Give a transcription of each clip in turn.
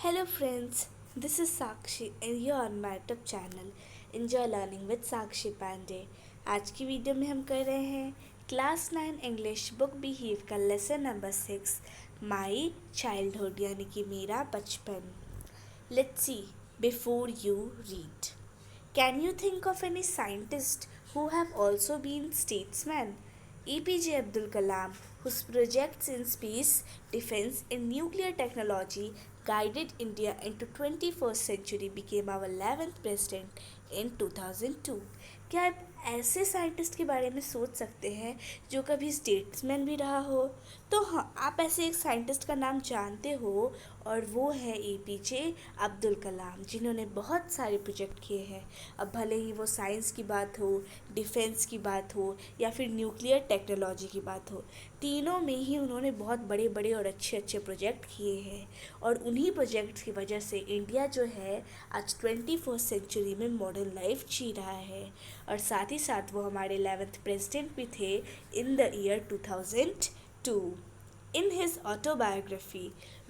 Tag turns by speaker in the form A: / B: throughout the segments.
A: Hello friends, this is Sakshi and you're on my YouTube channel Enjoy Learning with Sakshi Pandey। आज की video में हम कर रहे हैं क्लास 9 इंग्लिश बुक बिहेव का लेसन नंबर 6 माई चाइल्डहुड यानी कि मेरा बचपन। Let's see before you read. Can you think of any scientist who have also been statesmen? APJ Abdul Kalam, whose projects in space, defense and nuclear technology guided India into 21st century, became our 11th president in 2002। क्या आप ऐसे scientist के बारे में सोच सकते हैं जो कभी स्टेट्समैन भी रहा हो? तो हाँ, आप ऐसे एक साइंटिस्ट का नाम जानते हो और वो है APJ अब्दुल कलाम, जिन्होंने बहुत सारे प्रोजेक्ट किए हैं। अब भले ही वो साइंस की बात हो, डिफेंस की बात हो या फिर न्यूक्लियर टेक्नोलॉजी की बात हो, तीनों में ही उन्होंने बहुत बड़े बड़े और अच्छे अच्छे प्रोजेक्ट किए हैं। और उन्हीं प्रोजेक्ट्स की वजह से इंडिया जो है आज 21st सेंचुरी में मॉडर्न लाइफ जी रहा है। और साथ ही साथ वो हमारे 11th प्रेसिडेंट भी थे in the year 2002। In his autobiography,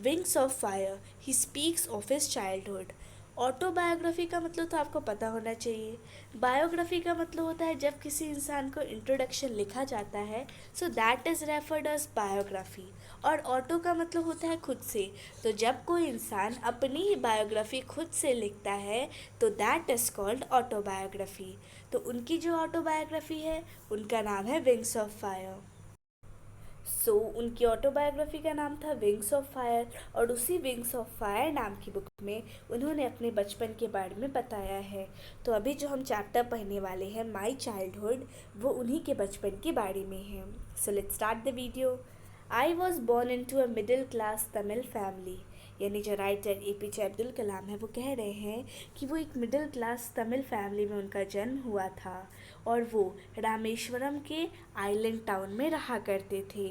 A: Wings of Fire, he speaks of his childhood। Autobiography का मतलब तो आपको पता होना चाहिए। बायोग्राफी का मतलब होता है जब किसी इंसान को इंट्रोडक्शन लिखा जाता है, so that is referred as biography. और ऑटो का मतलब होता है खुद से, तो जब कोई इंसान अपनी ही बायोग्राफी खुद से लिखता है तो दैट इज़ कॉल्ड ऑटोबायोग्राफी। तो उनकी जो ऑटोबायोग्राफी है उनका नाम है विंग्स ऑफ फायर। उनकी ऑटोबायोग्राफी का नाम था विंग्स ऑफ फायर और उसी विंग्स ऑफ फायर नाम की बुक में उन्होंने अपने बचपन के बारे में बताया है। तो अभी जो हम चैप्टर पढ़ने वाले हैं माई चाइल्डहुड, वो उन्हीं के बचपन के बारे में है। So let's start the video. I was born into a middle class Tamil family, यानी जो राइटर APJ अब्दुल कलाम है वो कह रहे हैं कि वो एक मिडिल क्लास तमिल फैमिली में उनका जन्म हुआ था और वो रामेश्वरम के आइलैंड टाउन में रहा करते थे।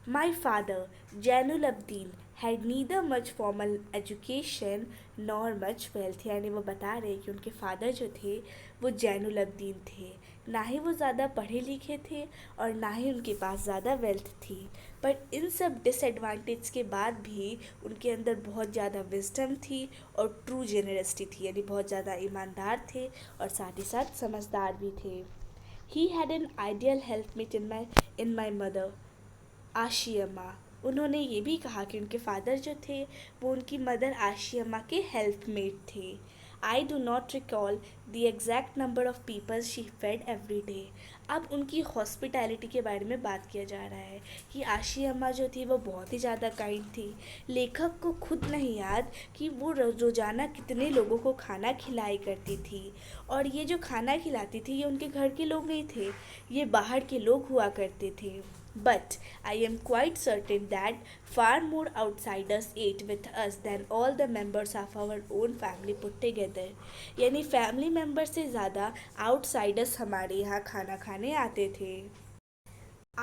A: My father Zainul Abdeen had neither much formal education nor much wealth, यानी वो बता रहे कि उनके फादर जो थे वो जैनुल अब्दीन थे, ना ही वो ज़्यादा पढ़े लिखे थे और ना ही उनके पास ज़्यादा वेल्थ थी। पर इन सब डिसएडवांटेज के बाद भी उनके अंदर बहुत ज़्यादा विजडम थी और ट्रू जेनरसिटी थी, यानी बहुत ज़्यादा ईमानदार थे और साथ ही साथ समझदार भी थे। He had an ideal helpmate in my mother Ashiamma. उन्होंने ये भी कहा कि उनके फादर जो थे वो उनकी मदर आशी अम्मा के हेल्पमेट थे। I do not recall the exact number of people she fed every day. अब उनकी हॉस्पिटैलिटी के बारे में बात किया जा रहा है कि आशी अम्मा जो थी वो बहुत ही ज़्यादा काइंड थी। लेखक को खुद नहीं याद कि वो रोज़ाना कितने लोगों को खाना खिलाई करती थी। और ये जो खाना खिलाती थी ये उनके घर के लोग नहीं थे, ये बाहर के लोग हुआ करते थे। But I am quite certain that far more outsiders ate with us than all the members of our own family put together। यानी फैमिली मेम्बर से ज़्यादा आउटसाइडर्स हमारे यहाँ खाना खाने आते थे।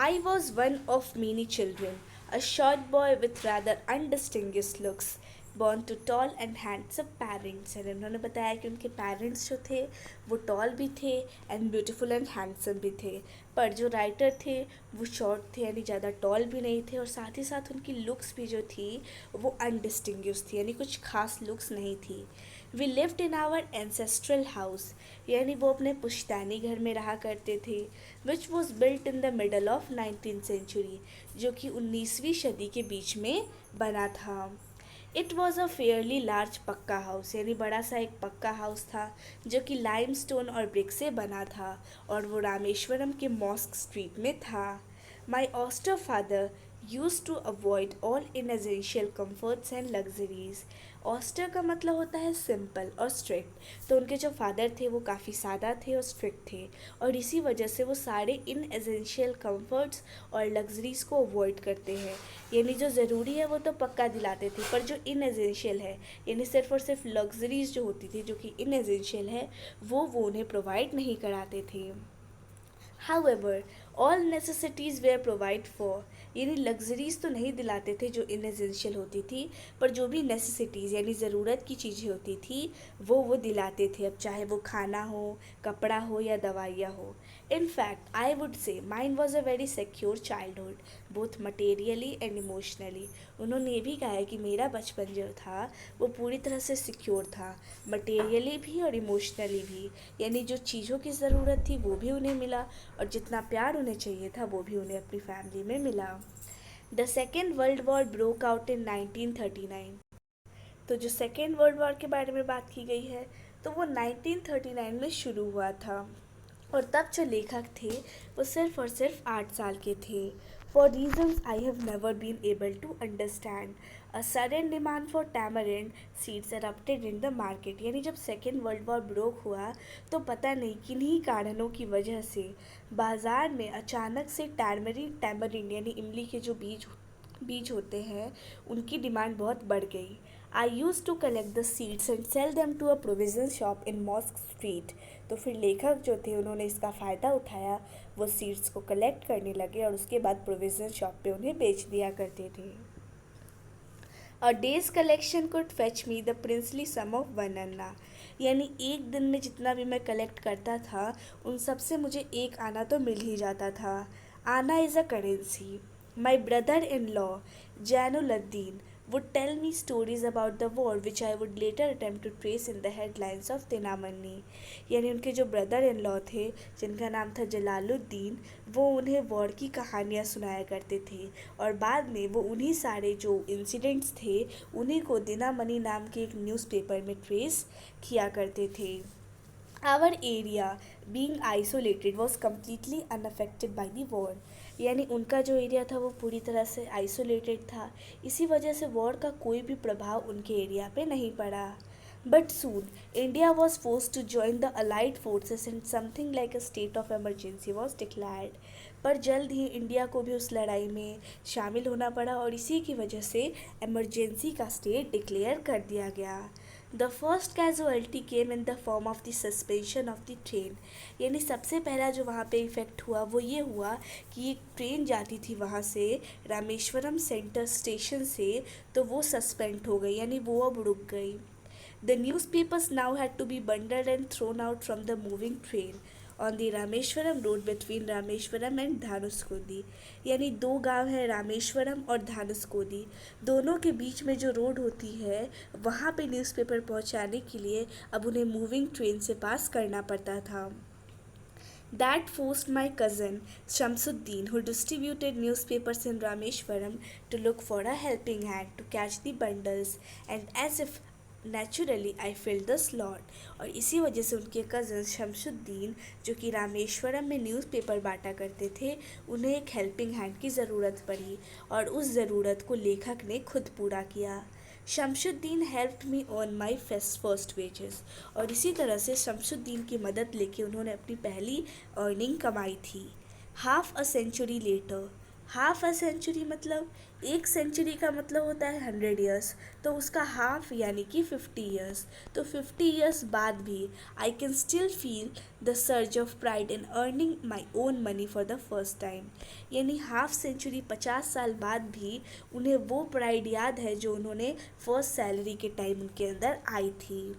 A: I was one of many children, a short boy with rather undistinguished looks, born to tall and handsome parents। और उन्होंने बताया कि उनके पेरेंट्स जो थे वो टॉल भी थे एंड ब्यूटीफुल एंड हैंडसम भी थे, पर जो राइटर थे वो शॉर्ट थे, यानी ज़्यादा टॉल भी नहीं थे और साथ ही साथ उनकी लुक्स भी जो थी वो अनडिस्टिंग्विश थी, यानी कुछ खास लुक्स नहीं थी। We lived in our ancestral house, यानी वो अपने पुश्तैनी घर में रहा करते थे, which was built in the middle of 19th century, जो कि 19वीं सदी के बीच में बना था। It was a fairly large pucca house, यानी बड़ा सा एक पक्का हाउस था जो कि लाइमस्टोन और ब्रिक से बना था और वो रामेश्वरम के मॉस्क स्ट्रीट में था। My austere father used to avoid all inessential comforts and luxuries. Austere का मतलब होता है सिंपल और स्ट्रिक्ट, तो उनके जो फादर थे वो काफ़ी सादा थे और स्ट्रिक्ट थे और इसी वजह से वो सारे इन एसेंशियल कम्फर्ट्स और लग्जरीज़ को अवॉइड करते हैं। यानी जो ज़रूरी है वो तो पक्का दिलाते थे, पर जो इन एसेंशियल है यानी सिर्फ और सिर्फ लग्जरीज़ जो होती थी जो कि इन एसेंशियल है वो उन्हें प्रोवाइड नहीं कराते थे। However, all necessities were provided for यानी लग्जरीज तो नहीं दिलाते थे जो इनएसेंशियल होती थी, पर जो भी नेसेसिटीज़ यानी ज़रूरत की चीज़ें होती थी वो दिलाते थे, अब चाहे वो खाना हो, कपड़ा हो या दवाइयाँ हो। In fact I would say mine was a very secure childhood, both materially and emotionally. उन्होंने ये भी कहा है कि मेरा बचपन जो था वो पूरी तरह से सिक्योर था, मटेरियली भी और इमोशनली भी, यानी जो चीज़ों की ज़रूरत थी वो भी उन्हें मिला और जितना प्यार उन्हें चाहिए था वो भी उन्हें अपनी फैमिली में मिला। The second world war broke out in 1939। तो जो सेकेंड वर्ल्ड वॉर के बारे में बात की गई है तो वो 1939 में शुरू हुआ था, और तब जो लेखक थे वो सिर्फ और सिर्फ 8 साल के थे। For reasons I have never been able to understand a sudden demand for tamarind seeds erupted in the market. यानी जब सेकेंड वर्ल्ड वॉर ब्रोक हुआ तो पता नहीं किन्हीं कारणों की वजह से बाज़ार में अचानक से टैमरिंड यानी इमली के जो बीज होते हैं उनकी डिमांड बहुत बढ़ गई। I used to collect the seeds and sell them to a provision shop in mosque street. तो फिर लेखक जो थे उन्होंने इसका फ़ायदा उठाया, वो सीड्स को कलेक्ट करने लगे और उसके बाद प्रोविजन शॉप पे उन्हें बेच दिया करते थे। A day's collection could fetch me the princely sum of 1 anna. यानी एक दिन में जितना भी मैं कलेक्ट करता था उन सब से मुझे 1 आना तो मिल ही जाता था। Anna is a currency. My brother in law Jainuluddin would tell me stories about the war which I would later attempt to trace in the headlines of तिनामन्नी। यानी उनके जो ब्रदर इन लॉ थे जिनका नाम था जलालुद्दीन, वो उन्हें वॉर की कहानियाँ सुनाया करते थे और बाद में वो उन्हीं सारे जो इंसिडेंट्स थे उन्हीं को दिनामणि नाम के एक न्यूज़पेपर में ट्रेस किया करते थे। Our area being isolated was completely unaffected by the war. यानी उनका जो एरिया था वो पूरी तरह से आइसोलेटेड था, इसी वजह से वॉर का कोई भी प्रभाव उनके एरिया पे नहीं पड़ा। But soon India was force to join the allied forces and something like a state of emergency was declared. पर जल्द ही इंडिया को भी उस लड़ाई में शामिल होना पड़ा और इसी की वजह से एमरजेंसी का स्टेट डिक्लेयर कर दिया गया। The first casualty came in the form of the suspension of the train. यानी सबसे पहला जो वहाँ पे इफ़ेक्ट हुआ वो ये हुआ कि एक ट्रेन जाती थी वहाँ से रामेश्वरम सेंटर स्टेशन से, तो वो सस्पेंड हो गई यानी वो अब रुक गई। The newspapers now had to be bundled and thrown out from the moving train on the Rameswaram road between Rameswaram and Dhanushkodi. यानी 2 गांव हैं रामेश्वरम और धानुषकोडी, दोनों के बीच में जो रोड होती है वहाँ पे न्यूज़पेपर पहुँचाने के लिए अब उन्हें मूविंग ट्रेन से पास करना पड़ता था। That forced my cousin Shamsuddin, who distributed newspapers in Rameshwaram, to look for a helping hand to catch the bundles, and as if naturally I fill the slot. और इसी वजह से उनके कज़न शमसुद्दीन जो कि रामेश्वरम में न्यूज़पेपर बांटा करते थे, उन्हें एक हेल्पिंग हैंड की ज़रूरत पड़ी और उस ज़रूरत को लेखक ने खुद पूरा किया। Shamsuddin helped me on my first wages. और इसी तरह से शमसुद्दीन की मदद लेके उन्होंने अपनी पहली अर्निंग कमाई थी। Half a century later, half a century मतलब 1 सेंचुरी का मतलब होता है 100 ईयर्स, तो उसका हाफ यानी कि 50 ईयर्स। तो 50 ईयर्स बाद भी I can still feel the surge of pride in earning my own money for the first time. यानी हाफ सेंचुरी 50 साल बाद भी उन्हें वो प्राइड याद है जो उन्होंने फर्स्ट सैलरी के टाइम उनके अंदर आई थी।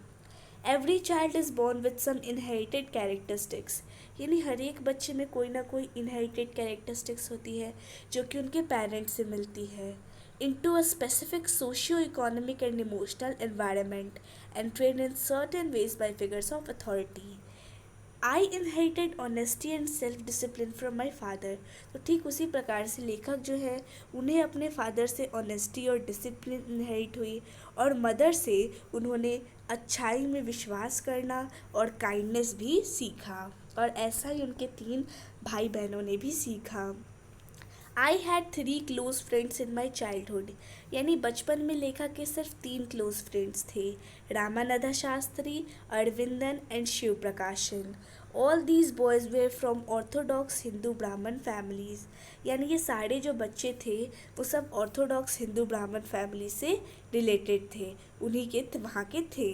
A: Every child is born with some inherited characteristics. यानी हर एक बच्चे में कोई ना कोई इनहेरिटेड कैरेक्टरिस्टिक्स होती है जो कि उनके पेरेंट्स से मिलती है। Into a specific socio economic and emotional environment and train in certain veg bye figures of authority. I inherited honesty and self discipline from my father. तो ठीक उसी प्रकार से लेखक जो है उन्हें अपने फादर से ऑनेस्टी और डिसिप्लिन इनहेरिट हुई और मदर से उन्होंने अच्छाई में विश्वास करना और काइंडनेस भी सीखा, और ऐसा ही उनके 3 भाई बहनों ने भी सीखा। I had 3 close friends in my childhood. यानी बचपन में लेखक के सिर्फ 3 क्लोज फ्रेंड्स थे, Ramanand Shastri, Aravindan and Shiv Prakashan. All these boys were from orthodox Hindu Brahmin families. यानी ये सारे जो बच्चे थे वो सब ऑर्थोडॉक्स हिंदू ब्राह्मण फैमिली से रिलेटेड थे, उन्हीं के वहाँ के थे।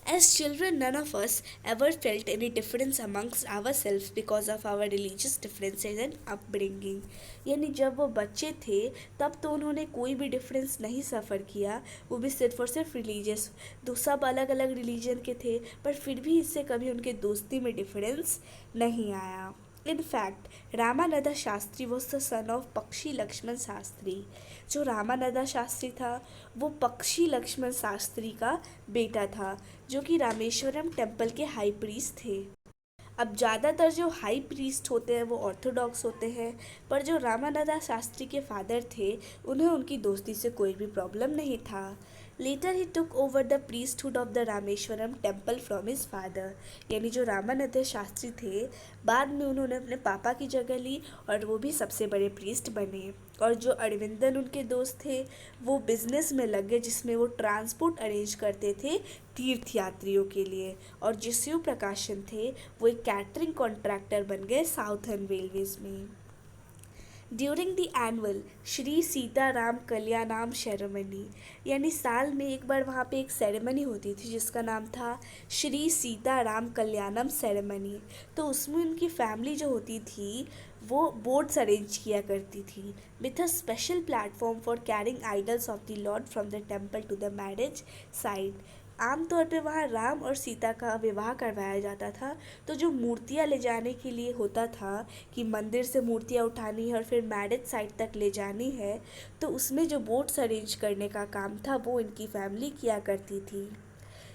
A: As children, none of us ever felt any difference amongst ourselves because of our religious differences and upbringing. यानी जब वो बच्चे थे तब तो उन्होंने कोई भी डिफरेंस नहीं सफ़र किया, वो भी सिर्फ और सिर्फ रिलीजियस। तो सब अलग अलग रिलीजन के थे, पर फिर भी इससे कभी उनके दोस्ती में डिफरेंस नहीं आया। In fact, Ramananda Shastri was the son of पक्षी लक्ष्मण शास्त्री। जो रामानंदा शास्त्री था वो पक्षी लक्ष्मण शास्त्री का बेटा था, जो कि रामेश्वरम टेम्पल के हाई प्रीस्ट थे। अब ज़्यादातर जो हाई प्रीस्ट होते हैं वो ऑर्थोडॉक्स होते हैं, पर जो रामानंदा शास्त्री के फादर थे उन्हें उनकी दोस्ती से कोई भी प्रॉब्लम नहीं था। Later he took over the priesthood of the Rameswaram temple from his father. यानी जो रामानंद शास्त्री थे बाद में उन्होंने अपने पापा की जगह ली और वो भी सबसे बड़े प्रीस्ट बने। और जो अरविंदन उनके दोस्त थे वो बिजनेस में लग गए, जिसमें वो ट्रांसपोर्ट अरेंज करते थे तीर्थ यात्रियों के लिए। और जो शिव प्रकाशन थे वो एक कैटरिंग कॉन्ट्रैक्टर बन गए साउथर्न रेलवेज में। During the annual Shri Sitarama Kalyanam ceremony, यानी साल में एक बार वहाँ पे एक सेरेमनी होती थी जिसका नाम था श्री सीताराम कल्याणम सेरेमनी। तो उसमें उनकी फैमिली जो होती थी वो बोट्स अरेंज किया करती थी with a special platform for carrying idols of the lord from the temple to the marriage site. आमतौर पे वहाँ राम और सीता का विवाह करवाया जाता था। तो जो मूर्तियाँ ले जाने के लिए होता था कि मंदिर से मूर्तियाँ उठानी है और फिर मैरिज साइट तक ले जानी है, तो उसमें जो बोट्स अरेंज करने का काम था वो इनकी फैमिली किया करती थी।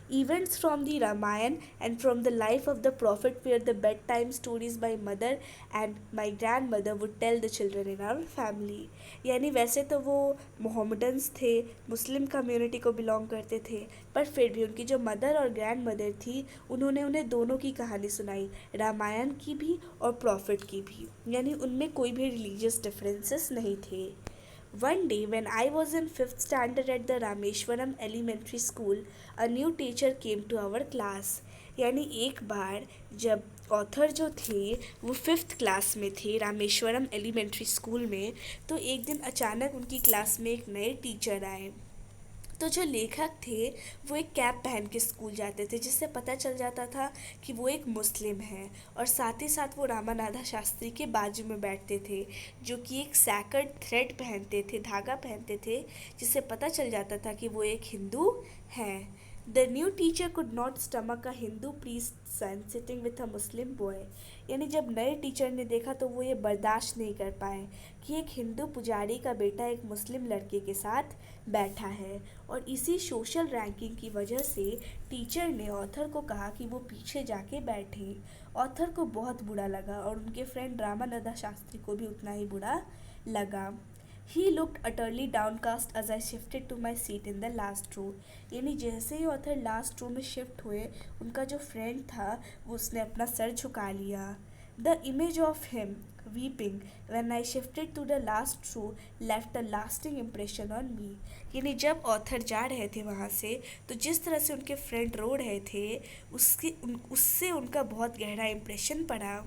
A: Events from the Ramayana and from the life of the prophet were the bedtime stories my mother and my grandmother would tell the children in our family। यानी वैसे तो वो मोहम्मडन्स थे, मुस्लिम कम्युनिटी को belong करते थे, पर फिर भी उनकी जो मदर और ग्रैंड मदर थी उन्होंने उन्हें दोनों की कहानी सुनाई, रामायण की भी और प्रॉफिट की भी। यानी उनमें कोई भी रिलीजियस डिफरेंसेस नहीं थे। One day, when I was in fifth standard at the Rameshwaram Elementary School, a new teacher came to our class। यानी एक बार जब ऑथर जो थे वो फिफ्थ क्लास में थे रामेश्वरम एलिमेंट्री स्कूल में, तो एक दिन अचानक उनकी क्लास में एक नए टीचर आए। तो जो लेखक थे वो एक कैप पहन के स्कूल जाते थे, जिससे पता चल जाता था कि वो एक मुस्लिम हैं। और साथ ही साथ वो रामानाथा शास्त्री के बाजू में बैठते थे, जो कि एक सैकर्ड थ्रेड पहनते थे, धागा पहनते थे, जिससे पता चल जाता था कि वो एक हिंदू हैं। The new teacher could not stomach a Hindu priest son sitting with a Muslim boy. यानी जब नए टीचर ने देखा तो वो ये बर्दाश्त नहीं कर पाए कि एक हिंदू पुजारी का बेटा एक मुस्लिम लड़के के साथ बैठा है। और इसी सोशल रैंकिंग की वजह से टीचर ने ऑथर को कहा कि वो पीछे जाके बैठे। ऑथर को बहुत बुरा लगा और उनके फ्रेंड रामानंदा शास्त्री को भी उतना ही बुरा लगा। He looked utterly downcast as I shifted to my seat in the last row। यानी जैसे ही ऑथर लास्ट रो में शिफ्ट हुए उनका जो फ्रेंड था वो उसने अपना सर झुका लिया। The image of him weeping when I shifted to the last row left a lasting impression on me। यानी जब ऑथर जा रहे थे वहाँ से तो जिस तरह से उनके फ्रेंड रो रहे थे उससे उनका बहुत गहरा इम्प्रेशन पड़ा।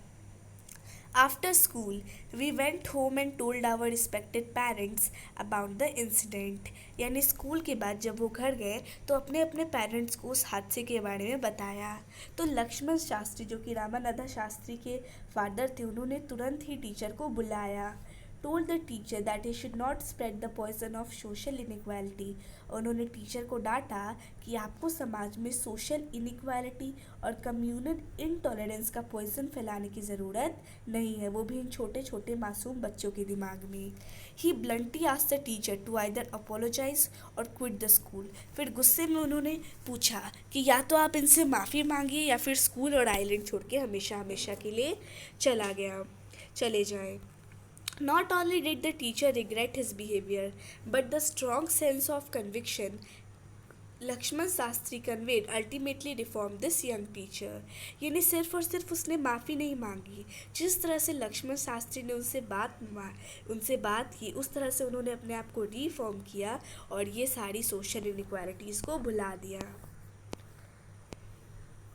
A: After school, we went home and told our respected parents about the incident। यानी स्कूल के बाद जब वो घर गए तो अपने अपने पेरेंट्स को उस हादसे के बारे में बताया। तो लक्ष्मण शास्त्री जो कि रामानंदा शास्त्री के फादर थे उन्होंने तुरंत ही टीचर को बुलाया। Told the teacher that he should not spread the poison of social inequality. उन्होंने टीचर को डांटा कि आपको समाज में सोशल इनइक्वालिटी और कम्युनल इनटॉलरेंस का पॉइजन फैलाने की ज़रूरत नहीं है, वो भी इन छोटे छोटे मासूम बच्चों के दिमाग में। He bluntly asked the teacher to either apologise or quit the school. फिर गुस्से में उन्होंने पूछा कि या तो आप इनसे माफ़ी मांगिए या फिर स्कूल और आइलैंड छोड़ के हमेशा हमेशा के लिए चले जाएं। Not only did the teacher regret his behavior, but the strong sense of conviction Lakshman Shastri conveyed ultimately reform this young teacher. यानी सिर्फ और सिर्फ उसने माफ़ी नहीं मांगी, जिस तरह से लक्ष्मण शास्त्री ने उनसे बात की उस तरह से उन्होंने अपने आप को रिफॉर्म किया और ये सारी सोशल इनइक्वालिटीज़ को भुला दिया।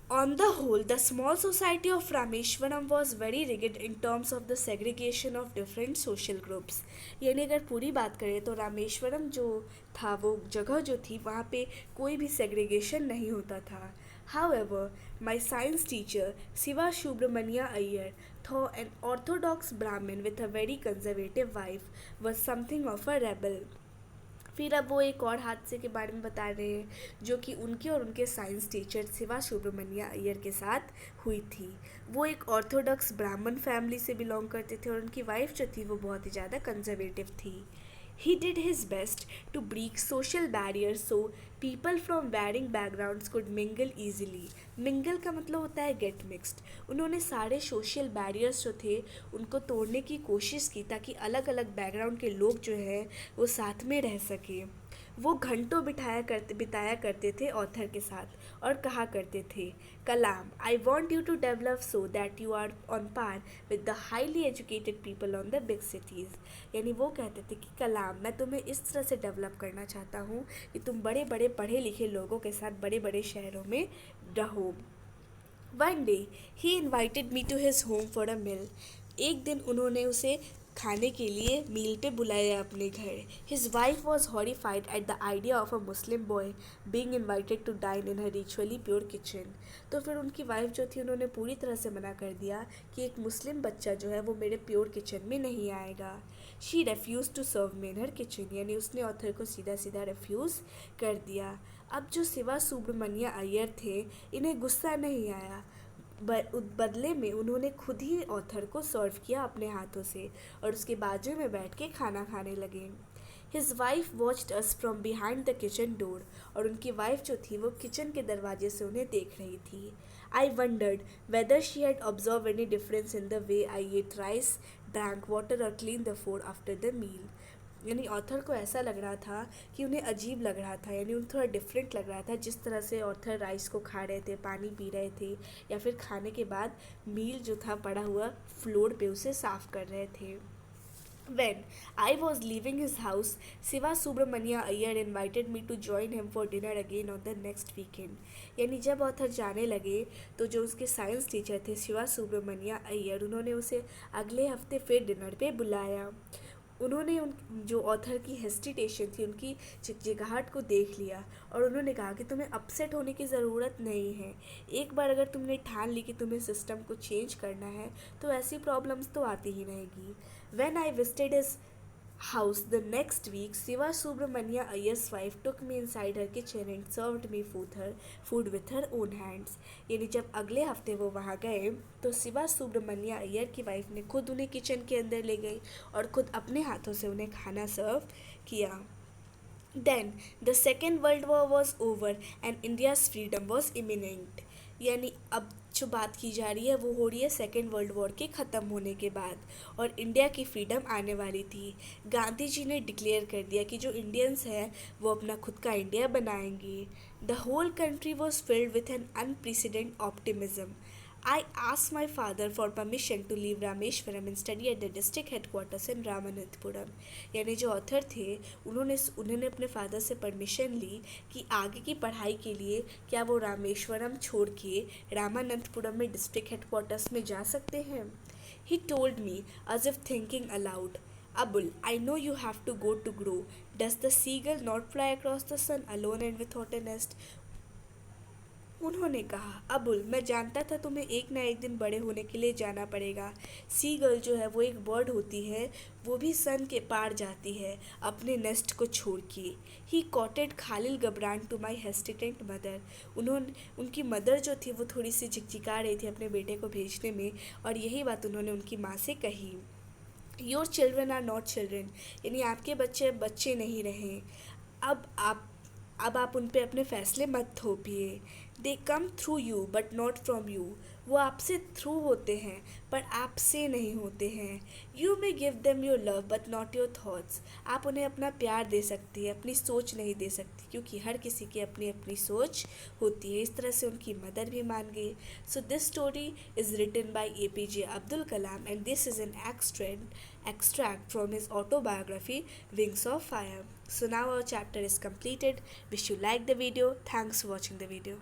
A: On the whole, the small society of Rameshwaram was very rigid in terms of the segregation of different social groups। यानी अगर पूरी बात करें तो रामेश्वरम जो था वो जगह जो थी वहाँ पे कोई भी सेग्रीगेशन नहीं होता था। However, my science teacher, Siva Subramania Iyer, though an orthodox Brahmin with a very conservative wife, was something of a rebel. फिर अब वो एक और हादसे के बारे में बता रहे हैं जो कि उनके और उनके साइंस टीचर शिवा सुब्रमण्या अय्यर के साथ हुई थी। वो एक ऑर्थोडॉक्स ब्राह्मण फैमिली से बिलोंग करते थे और उनकी वाइफ जो थी वो बहुत ही ज़्यादा कंजर्वेटिव थी। He did his best to break social barriers so people from varying backgrounds could mingle easily. Mingle का मतलब होता है get mixed. उन्होंने सारे social barriers जो थे उनको तोड़ने की कोशिश की ताकि अलग अलग बैकग्राउंड के लोग जो हैं वो साथ में रह सकें। वो घंटों बिताया करते थे ऑथर के साथ और कहा करते थे, Kalam, I want you to develop so that you are on par with the highly educated people on the big cities. यानी वो कहते थे कि कलाम, मैं तुम्हें इस तरह से डेवलप करना चाहता हूँ कि तुम बड़े बड़े पढ़े लिखे लोगों के साथ बड़े बड़े शहरों में रहो। One day he invited me to his home for a meal. एक दिन उन्होंने उसे खाने के लिए मील पे बुलाया अपने घर। His wife was horrified at the idea of a Muslim boy being invited to dine in her ritually pure kitchen. तो फिर उनकी वाइफ जो थी उन्होंने पूरी तरह से मना कर दिया कि एक मुस्लिम बच्चा जो है वो मेरे प्योर किचन में नहीं आएगा। She refuse to serve me in her kitchen, यानी उसने ऑथर को सीधा सीधा रेफ्यूज़ कर दिया। अब जो शिवा सुब्रमण्या अय्यर थे इन्हें गुस्सा नहीं आया, बदले में उन्होंने खुद ही ऑथर को सर्व किया अपने हाथों से और उसके बाजू में बैठ के खाना खाने लगे। His wife watched us from behind the kitchen door, और उनकी वाइफ जो थी वो किचन के दरवाजे से उन्हें देख रही थी। I wondered whether she had observe any difference in the way I ate rice, drank water or clean the food after the meal. यानी ऑथर को ऐसा लग रहा था कि उन्हें अजीब लग रहा था, यानी उन्हें थोड़ा डिफरेंट लग रहा था जिस तरह से ऑथर राइस को खा रहे थे, पानी पी रहे थे, या फिर खाने के बाद मील जो था पड़ा हुआ फ्लोर पे उसे साफ़ कर रहे थे। When I was leaving his house, Siva Subramania Iyer invited me to join him for dinner again on the next weekend. यानी जब ऑथर जाने लगे तो जो उसके साइंस टीचर थे शिवा सुब्रमण्या अय्यर, उन्होंने उसे अगले हफ्ते फिर डिनर पे बुलाया। उन्होंने उन जो ऑथर की हेस्टिटेशन थी, उनकी चिकचिकाहट को देख लिया और उन्होंने कहा कि तुम्हें अपसेट होने की ज़रूरत नहीं है। एक बार अगर तुमने ठान ली कि तुम्हें सिस्टम को चेंज करना है तो ऐसी प्रॉब्लम्स तो आती ही रहेगी। When I visited his house the next week, Siva Subramania Iyer's wife took me inside her kitchen and served me food with her own hands. यानी जब अगले हफ्ते वो वहाँ गए तो शिवा सुब्रमण्या अय्यर की वाइफ ने खुद उन्हें किचन के अंदर ले गई और खुद अपने हाथों से उन्हें खाना सर्व किया। Then the Second World War was over and India's freedom was imminent. यानी अब जो बात की जा रही है वो हो रही है सेकेंड वर्ल्ड वॉर के ख़त्म होने के बाद और इंडिया की फ्रीडम आने वाली थी। गांधी जी ने डिक्लेयर कर दिया कि जो इंडियंस हैं वो अपना खुद का इंडिया बनाएंगे। The whole country was filled with an unprecedented optimism. I asked my father for permission to leave Rameswaram and study at the district headquarters in Ramanathapuram. यानी जो ऑथर थे उन्होंने अपने फादर से परमिशन ली कि आगे की पढ़ाई के लिए क्या वो रामेश्वरम छोड़ के रामानंतपुरम में डिस्ट्रिक्ट हेडक्वार्टर्स में जा सकते हैं। He told me as if thinking aloud, Abul, I know you have to go to grow. Does the seagull not fly across the sun alone and without a nest? उन्होंने कहा, अबुल, मैं जानता था तुम्हें एक ना एक दिन बड़े होने के लिए जाना पड़ेगा। सी गर्ल जो है वो एक बर्ड होती है, वो भी सन के पार जाती है अपने नेस्ट को छोड़ के। ही कॉटेड खालिल गबरान टू माई हेस्टिटेंट मदर। उनकी मदर जो थी वो थोड़ी सी झिकझिका रही थी अपने बेटे को भेजने में और यही बात उन्होंने उनकी माँ से कही। Your children are not children, यानी आपके बच्चे बच्चे नहीं रहे। अब आप उन पे अपने फैसले मत थोपिए। They come through you but not from you. वो आपसे थ्रू होते हैं पर आपसे नहीं होते हैं। You may give them your love but not your thoughts. आप उन्हें अपना प्यार दे सकती है, अपनी सोच नहीं दे सकती, क्योंकि हर किसी की अपनी अपनी सोच होती है। इस तरह से उनकी मदर भी मान गई। So this story is written by APJ Abdul Kalam and this is an extract from his autobiography Wings of Fire. So now our chapter is completed. Wish you like the video. Thanks for watching the video.